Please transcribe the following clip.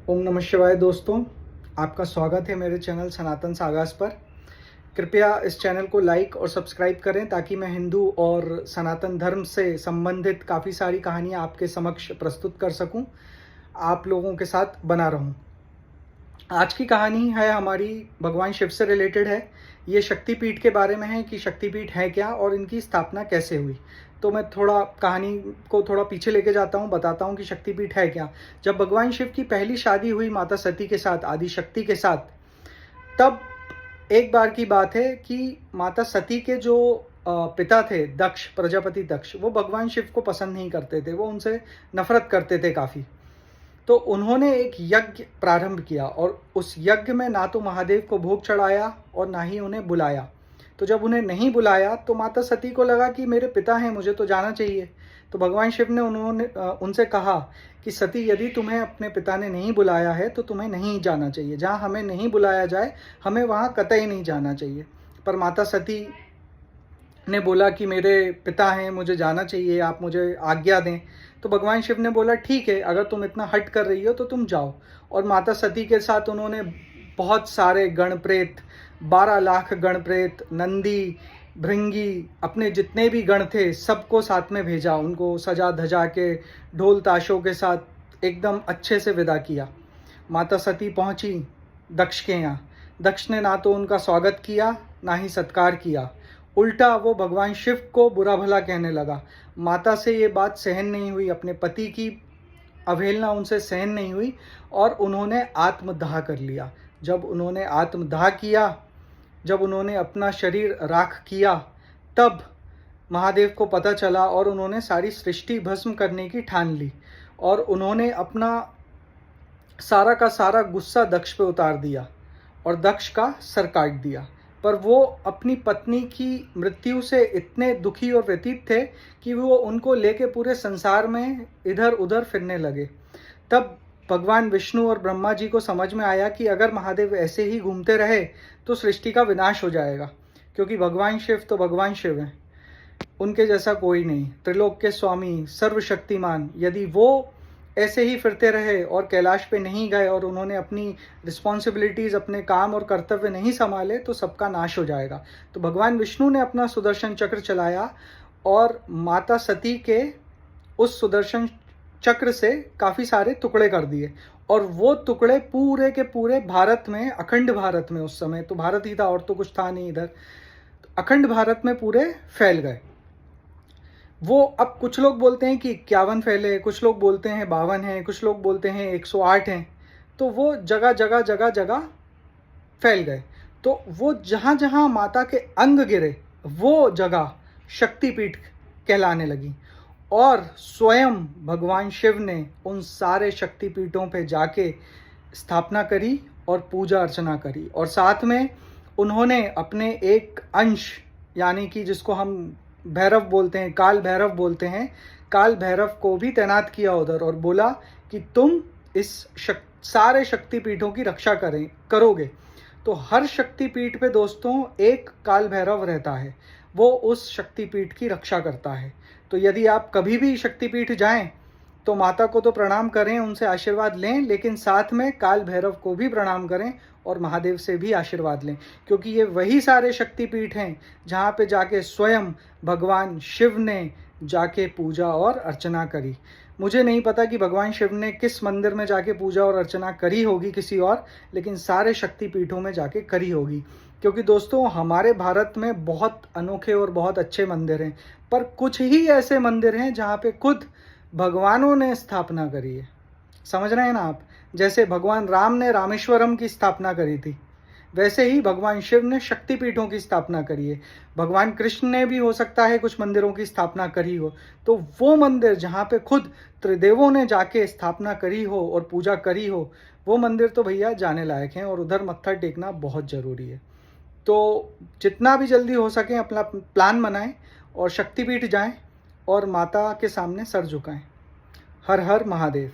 ओम नमः शिवाय दोस्तों, आपका स्वागत है मेरे चैनल सनातन सागास पर। कृपया इस चैनल को लाइक और सब्सक्राइब करें ताकि मैं हिंदू और सनातन धर्म से संबंधित काफ़ी सारी कहानियाँ आपके समक्ष प्रस्तुत कर सकूं, आप लोगों के साथ बना रहूं। आज की कहानी है हमारी भगवान शिव से रिलेटेड है। ये शक्तिपीठ के बारे में है कि शक्तिपीठ है क्या और इनकी स्थापना कैसे हुई। तो मैं थोड़ा कहानी को थोड़ा पीछे लेके जाता हूँ, बताता हूँ कि शक्तिपीठ है क्या। जब भगवान शिव की पहली शादी हुई माता सती के साथ, आदि शक्ति के साथ, तब एक बार की बात है कि माता सती के जो पिता थे दक्ष, प्रजापति दक्ष, वो भगवान शिव को पसंद नहीं करते थे, वो उनसे नफरत करते थे काफ़ी। तो उन्होंने एक यज्ञ प्रारंभ किया और उस यज्ञ में ना तो महादेव को भोग चढ़ाया और ना ही उन्हें बुलाया। तो जब उन्हें नहीं बुलाया तो माता सती को लगा कि मेरे पिता हैं, मुझे तो जाना चाहिए। तो भगवान शिव ने उनसे कहा कि सती, यदि तुम्हें अपने पिता ने नहीं बुलाया है तो तुम्हें नहीं जाना चाहिए। जहाँ हमें नहीं बुलाया जाए हमें वहाँ कतई नहीं जाना चाहिए। पर माता सती ने बोला कि मेरे पिता हैं, मुझे जाना चाहिए, आप मुझे आज्ञा दें। तो भगवान शिव ने बोला ठीक है, अगर तुम इतना हट कर रही हो तो तुम जाओ। और माता सती के साथ उन्होंने बहुत सारे गणप्रेत, 12 लाख गणप्रेत, नंदी, भृंगी, अपने जितने भी गण थे सबको साथ में भेजा। उनको सजा धजा के ढोल ताशों के साथ एकदम अच्छे से विदा किया। माता सती पहुंची दक्ष के यहाँ। दक्ष ने ना तो उनका स्वागत किया ना ही सत्कार किया, उल्टा वो भगवान शिव को बुरा भला कहने लगा। माता से ये बात सहन नहीं हुई, अपने पति की अवहेलना उनसे सहन नहीं हुई और उन्होंने आत्मदाह कर लिया। जब उन्होंने आत्मदाह किया, जब उन्होंने अपना शरीर राख किया, तब महादेव को पता चला और उन्होंने सारी सृष्टि भस्म करने की ठान ली। और उन्होंने अपना सारा का सारा गुस्सा दक्ष पे उतार दिया और दक्ष का सर काट दिया। पर वो अपनी पत्नी की मृत्यु से इतने दुखी और व्यतीत थे कि वो उनको लेके पूरे संसार में इधर उधर फिरने लगे। तब भगवान विष्णु और ब्रह्मा जी को समझ में आया कि अगर महादेव ऐसे ही घूमते रहे तो सृष्टि का विनाश हो जाएगा, क्योंकि भगवान शिव तो भगवान शिव हैं, उनके जैसा कोई नहीं, त्रिलोक के स्वामी, सर्वशक्तिमान। यदि वो ऐसे ही फिरते रहे और कैलाश पे नहीं गए और उन्होंने अपनी रिस्पॉन्सिबिलिटीज़, अपने काम और कर्तव्य नहीं संभाले तो सबका नाश हो जाएगा। तो भगवान विष्णु ने अपना सुदर्शन चक्र चलाया और माता सती के उस सुदर्शन चक्र से काफ़ी सारे टुकड़े कर दिए। और वो टुकड़े पूरे के पूरे भारत में, अखंड भारत में, उस समय तो भारत ही था और तो कुछ था नहीं इधर, अखंड भारत में पूरे फैल गए। वो अब कुछ लोग बोलते हैं कि 51 फैले, कुछ लोग बोलते हैं 52 हैं, कुछ लोग बोलते हैं 108 हैं। तो वो जगह जगह जगह जगह फैल गए। तो वो जहाँ जहाँ माता के अंग गिरे वो जगह शक्तिपीठ कहलाने लगी। और स्वयं भगवान शिव ने उन सारे शक्तिपीठों पे जाके स्थापना करी और पूजा अर्चना करी। और साथ में उन्होंने अपने एक अंश, यानी कि जिसको हम भैरव बोलते हैं, काल भैरव बोलते हैं, काल भैरव को भी तैनात किया उधर और बोला कि तुम इस सारे शक्तिपीठों की रक्षा करोगे। तो हर शक्तिपीठ पे दोस्तों एक काल भैरव रहता है, वो उस शक्तिपीठ की रक्षा करता है। तो यदि आप कभी भी शक्तिपीठ जाएं तो माता को तो प्रणाम करें, उनसे आशीर्वाद लें, लेकिन साथ में काल भैरव को भी प्रणाम करें और महादेव से भी आशीर्वाद लें, क्योंकि ये वही सारे शक्तिपीठ हैं जहाँ पे जाके स्वयं भगवान शिव ने जाके पूजा और अर्चना करी। मुझे नहीं पता कि भगवान शिव ने किस मंदिर में जाके पूजा और अर्चना करी होगी किसी और, लेकिन सारे शक्तिपीठों में जाके करी होगी। क्योंकि दोस्तों हमारे भारत में बहुत अनोखे और बहुत अच्छे मंदिर हैं, पर कुछ ही ऐसे मंदिर हैं जहाँ पे खुद भगवानों ने स्थापना करी है। समझ रहे हैं ना आप? जैसे भगवान राम ने रामेश्वरम की स्थापना करी थी, वैसे ही भगवान शिव ने शक्तिपीठों की स्थापना करी है। भगवान कृष्ण ने भी हो सकता है कुछ मंदिरों की स्थापना करी हो। तो वो मंदिर जहाँ पे खुद त्रिदेवों ने जाके स्थापना करी हो और पूजा करी हो, वो मंदिर तो भैया जाने लायक हैं और उधर मत्था टेकना बहुत ज़रूरी है। तो जितना भी जल्दी हो सके अपना प्लान बनाएं और शक्तिपीठ जाएं और माता के सामने सर झुकाएं। हर हर महादेव।